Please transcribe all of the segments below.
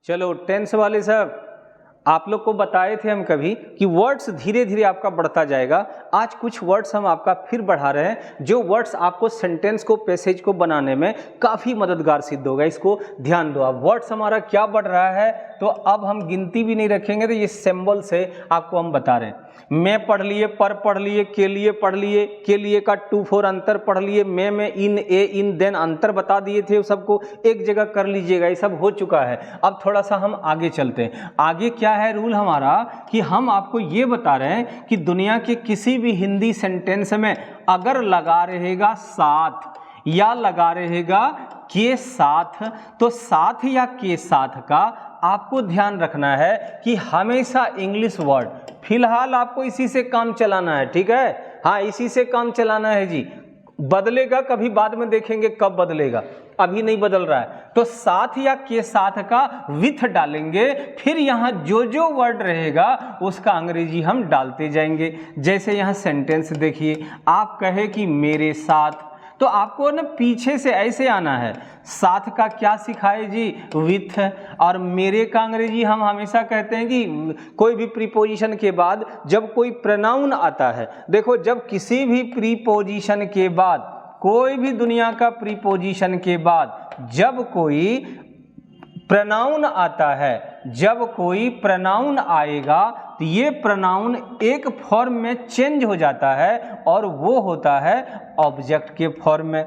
चलो टेंस वाले साहब, आप लोग को बताए थे हम कभी कि वर्ड्स धीरे धीरे आपका बढ़ता जाएगा। आज कुछ वर्ड्स हम आपका फिर बढ़ा रहे हैं, जो वर्ड्स आपको सेंटेंस को, पैसेज को बनाने में काफ़ी मददगार सिद्ध होगा। इसको ध्यान दो आप। वर्ड्स हमारा क्या बढ़ रहा है, तो अब हम गिनती भी नहीं रखेंगे, तो ये सिंबल से आपको हम बता रहे हैं। मैं पढ़ लिए, पर पढ़ लिए, के लिए पढ़ लिए, के लिए का 2 4 अंतर पढ़ लिए, में इन, ए इन, देन अंतर बता दिए थे, सबको एक जगह कर लीजिएगा। ये सब हो चुका है। अब थोड़ा सा हम आगे चलते हैं। आगे क्या है रूल हमारा कि हम आपको ये बता रहे हैं कि दुनिया के किसी भी हिंदी सेंटेंस में अगर लगा रहेगा साथ या लगा रहेगा के साथ, तो साथ या के साथ का आपको ध्यान रखना है कि हमेशा इंग्लिश वर्ड, फिलहाल आपको इसी से काम चलाना है, ठीक है। हाँ, इसी से काम चलाना है जी। बदलेगा कभी बाद में देखेंगे कब बदलेगा, अभी नहीं बदल रहा है। तो साथ या के साथ का विथ डालेंगे, फिर यहाँ जो जो वर्ड रहेगा उसका अंग्रेजी हम डालते जाएंगे। जैसे यहाँ सेंटेंस देखिए, आप कहे कि मेरे साथ, तो आपको ना पीछे से ऐसे आना है। साथ का क्या सिखाए जी, विथ। और मेरे का अंग्रेजी हम हमेशा कहते हैं कि कोई भी प्रीपोजिशन के बाद जब कोई प्रोनाउन आता है, देखो जब किसी भी प्रीपोजिशन के बाद, कोई भी दुनिया का प्रीपोजिशन के बाद जब कोई प्रोनाउन आता है, जब कोई प्रोनाउन आएगा तो ये प्रोनाउन एक फॉर्म में चेंज हो जाता है और वो होता है ऑब्जेक्ट के फॉर्म में।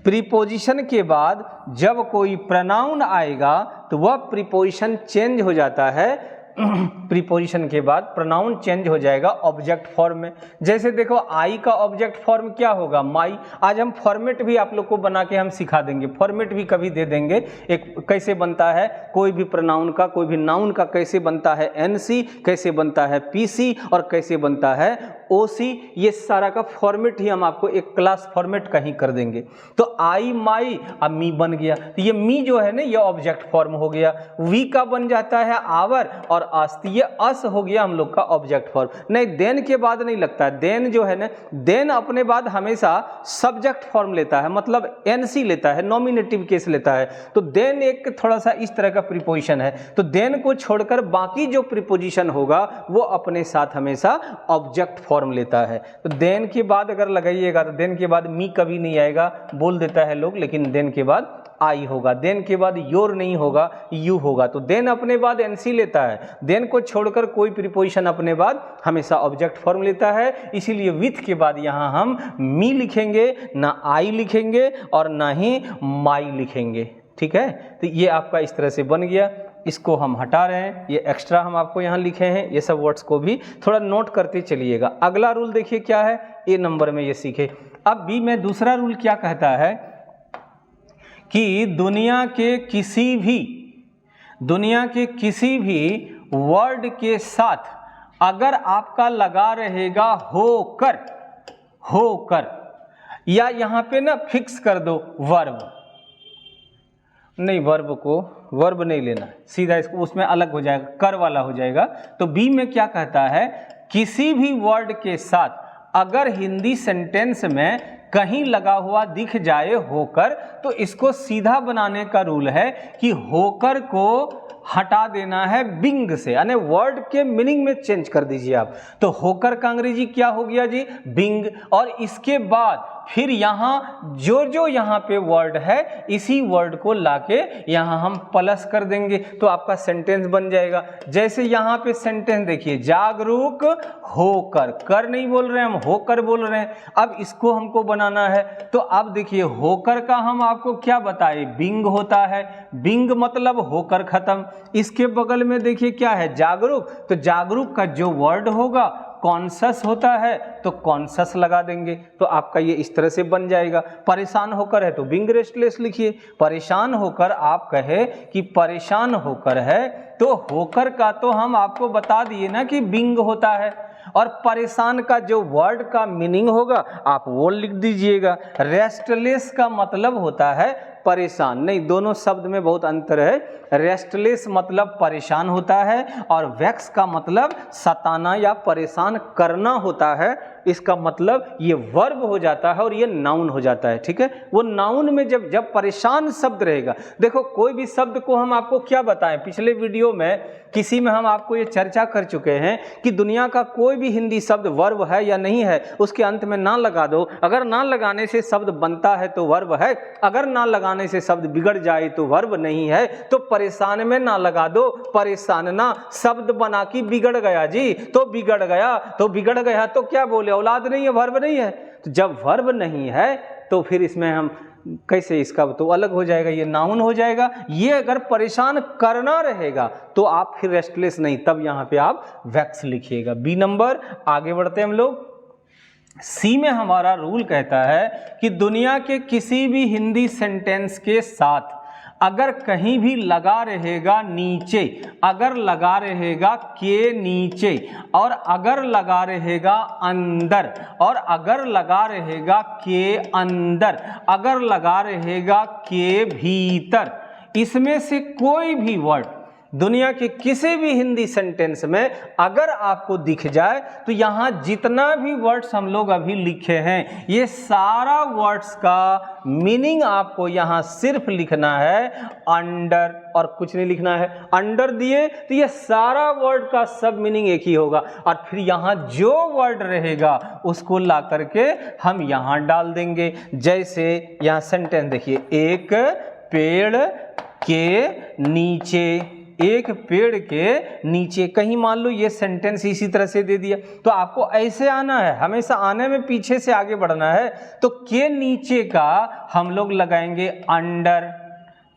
प्रीपोजिशन के बाद जब कोई प्रोनाउन आएगा तो वह प्रीपोजिशन चेंज हो जाता है, प्रीपोजिशन के बाद प्रोनाउन चेंज हो जाएगा ऑब्जेक्ट फॉर्म में। जैसे देखो आई का ऑब्जेक्ट फॉर्म क्या होगा, माई। आज हम फॉर्मेट भी आप लोग को बना के हम सिखा देंगे, फॉर्मेट भी कभी दे देंगे, एक कैसे बनता है कोई भी प्रोनाउन का, कोई भी नाउन का कैसे बनता है एनसी, कैसे बनता है पीसी और कैसे बनता है ओसी। ये सारा का फॉर्मेट ही हम आपको एक क्लास फॉर्मेट का ही कर देंगे। तो आई, माई, अब मी बन गया, तो ये मी जो है ना ये ऑब्जेक्ट फॉर्म हो गया। वी का बन जाता है आवर और अस, तो ये अस हो गया हम लोग का ऑब्जेक्ट फॉर्म। नहीं, देन के बाद नहीं लगता है। देन जो है ना, देन अपने बाद हमेशा सब्जेक्ट फॉर्म लेता है, मतलब एनसी लेता है, नॉमिनेटिव केस लेता है। तो देन एक थोड़ा सा इस तरह का प्रीपोजिशन है। तो देन को छोड़कर बाकी जो प्रीपोजिशन होगा वो अपने साथ हमेशा ऑब्जेक्ट फॉर्म लेता है। तो देन के बाद अगर लगाइएगा तो देन के बाद मी कभी नहीं आएगा, बोल देता है लोग, लेकिन देन के बाद आई होगा। देन के बाद योर नहीं होगा, यू होगा। तो देन अपने बाद एनसी लेता है। देन को छोड़कर कोई प्रीपोजिशन अपने बाद हमेशा ऑब्जेक्ट फॉर्म लेता है। इसीलिए विथ के बाद यहां हम मी लिखेंगे, ना आई लिखेंगे और ना ही माई लिखेंगे, ठीक है। तो ये आपका इस तरह से बन गया। इसको हम हटा रहे हैं, ये एक्स्ट्रा हम आपको यहाँ लिखे हैं। ये सब वर्ड्स को भी थोड़ा नोट करते चलिएगा। अगला रूल देखिए क्या है, ए नंबर में ये सीखे। अब बी में दूसरा रूल क्या कहता है कि दुनिया के किसी भी वर्ड के साथ अगर आपका लगा रहेगा होकर, या यहाँ पे ना फिक्स कर दो वर्ब, नहीं वर्ब नहीं लेना, सीधा इसको उसमें अलग हो जाएगा, कर वाला हो जाएगा। तो बी में क्या कहता है, किसी भी वर्ड के साथ अगर हिंदी सेंटेंस में कहीं लगा हुआ दिख जाए होकर, तो इसको सीधा बनाने का रूल है कि होकर को हटा देना है बिंग से, यानी वर्ड के मीनिंग में चेंज कर दीजिए आप। तो होकर का अंग्रेजी क्या हो गया जी, बिंग। और इसके बाद फिर यहाँ जो यहाँ पे वर्ड है, इसी वर्ड को लाके यहाँ हम प्लस कर देंगे, तो आपका सेंटेंस बन जाएगा। जैसे यहाँ पे सेंटेंस देखिए, जागरूक होकर, कर नहीं बोल रहे हैं हम, होकर बोल रहे हैं। अब इसको हमको बनाना है, तो अब देखिए होकर का हम आपको क्या बताए, बिंग होता है। बिंग मतलब होकर खत्म। इसके बगल में देखिए क्या है, जागरूक। तो जागरूक का जो वर्ड होगा कॉन्शस होता है, तो कॉन्शस लगा देंगे, तो आपका ये इस तरह से बन जाएगा। परेशान होकर है तो बिंग रेस्टलेस लिखिए। परेशान होकर आप कहे कि परेशान होकर है, तो होकर का तो हम आपको बता दिए ना कि बिंग होता है। और परेशान का जो वर्ड का मीनिंग होगा आप वो लिख दीजिएगा। रेस्टलेस का मतलब होता है परेशान, नहीं, दोनों शब्द में बहुत अंतर है। रेस्टलेस मतलब परेशान होता है और वेक्स का मतलब सताना या परेशान करना होता है। इसका मतलब ये वर्ब हो जाता है और ये नाउन हो जाता है, ठीक है। वो नाउन में जब परेशान शब्द रहेगा, देखो कोई भी शब्द को हम आपको क्या बताएं, पिछले वीडियो में किसी में हम आपको ये चर्चा कर चुके हैं कि दुनिया का कोई भी हिंदी शब्द वर्ब है या नहीं है, उसके अंत में ना लगा दो। अगर ना लगाने से शब्द बनता है तो वर्ब है, अगर ना लगाने से शब्द बिगड़ जाए तो वर्ब नहीं है। तो परेशान में ना लगा दो, परेशान ना शब्द बना कि बिगड़ गया जी, तो बिगड़ गया, तो बिगड़ गया तो क्या बोले, औलाद नहीं है, वर्ब नहीं है। तो जब वर्ब नहीं है तो फिर इसमें हम कैसे, इसका तो अलग हो जाएगा, ये नाउन हो जाएगा। ये अगर परेशान करना रहेगा तो आप फिर रेस्टलेस नहीं, तब यहां पे आप वेक्स लिखिएगा। B number. आगे बढ़ते हैं हम लोग। सी में हमारा रूल कहता है कि दुनिया के किसी भी हिंदी सेंटेंस के साथ अगर कहीं भी लगा रहेगा नीचे, अगर लगा रहेगा के नीचे, और अगर लगा रहेगा अंदर, और अगर लगा रहेगा के अंदर, अगर लगा रहेगा के भीतर, इसमें से कोई भी वर्ड दुनिया के किसी भी हिंदी सेंटेंस में अगर आपको दिख जाए तो यहाँ जितना भी वर्ड्स हम लोग अभी लिखे हैं, ये सारा वर्ड्स का मीनिंग आपको यहाँ सिर्फ लिखना है अंडर, और कुछ नहीं लिखना है। अंडर दिए तो ये सारा वर्ड का सब मीनिंग एक ही होगा, और फिर यहाँ जो वर्ड रहेगा उसको ला करके हम यहाँ डाल देंगे। जैसे यहाँ सेंटेंस देखिए, एक पेड़ के नीचे, एक पेड़ के नीचे, कहीं मान लो ये सेंटेंस इसी तरह से दे दिया, तो आपको ऐसे आना है, हमेशा आने में पीछे से आगे बढ़ना है। तो के नीचे का हम लोग लगाएंगे अंडर,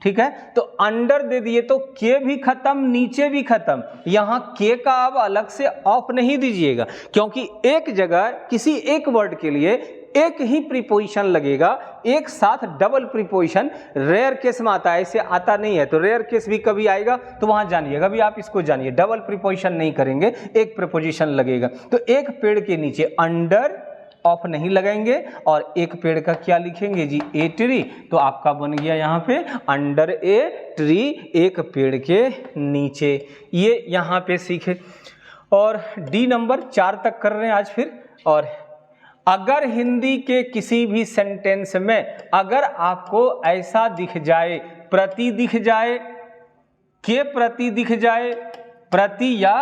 ठीक है। तो अंडर दे दिए तो के भी खत्म, नीचे भी खत्म। यहां के का अब अलग से ऑफ नहीं दीजिएगा, क्योंकि एक जगह किसी एक वर्ड के लिए एक ही प्रीपोजिशन लगेगा, एक साथ डबल प्रीपोजिशन रेयर केस में आता है, ऐसे आता नहीं है। तो रेयर केस भी कभी आएगा तो वहां जानिएगा, अभी आप इसको जानिए, डबल प्रीपोजिशन नहीं करेंगे, एक प्रीपोजिशन लगेगा। तो एक पेड़ के नीचे अंडर ऑफ नहीं लगाएंगे, और एक पेड़ का क्या लिखेंगे जी, ए ट्री। तो आपका बन गया यहाँ पे अंडर ए ट्री, एक पेड़ के नीचे। ये यहाँ पे सीखे। और डी नंबर 4 तक कर रहे हैं आज फिर। और अगर हिंदी के किसी भी सेंटेंस में अगर आपको ऐसा दिख जाए, प्रति दिख जाए, के प्रति दिख जाए, प्रति या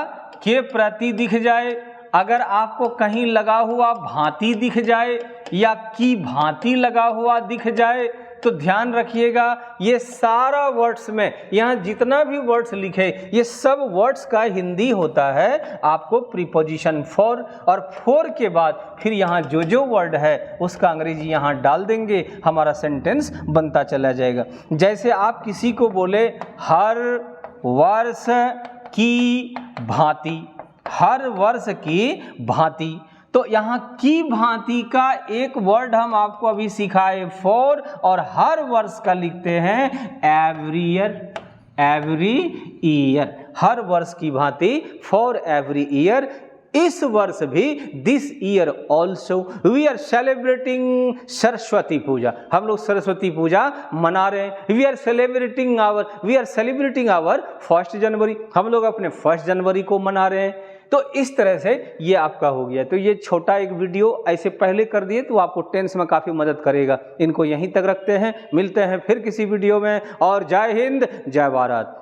के प्रति दिख जाए, अगर आपको कहीं लगा हुआ भांति दिख जाए या की भांति लगा हुआ दिख जाए, तो ध्यान रखिएगा ये सारा वर्ड्स में, यहाँ जितना भी वर्ड्स लिखे, ये सब वर्ड्स का हिंदी होता है आपको प्रीपोजिशन फॉर, और फॉर के बाद फिर यहाँ जो जो वर्ड है उसका अंग्रेजी यहाँ डाल देंगे, हमारा सेंटेंस बनता चला जाएगा। जैसे आप किसी को बोले हर वर्ष की भांति, हर वर्ष की भांति, तो यहाँ की भांति का एक वर्ड हम आपको अभी सिखाए फॉर, और हर वर्ष का लिखते हैं एवरी ईयर, एवरी ईयर, हर वर्ष की भांति फॉर एवरी ईयर। इस वर्ष भी this year also we are celebrating Saraswati Puja, हम लोग सरस्वती पूजा मना रहे हैं। We are celebrating our 1 January, हम लोग अपने 1 जनवरी को मना रहे हैं। तो इस तरह से ये आपका हो गया। तो ये छोटा एक वीडियो ऐसे पहले कर दिए तो आपको टेंस में काफ़ी मदद करेगा। इनको यहीं तक रखते हैं, मिलते हैं फिर किसी वीडियो में, और जय हिंद जय भारत।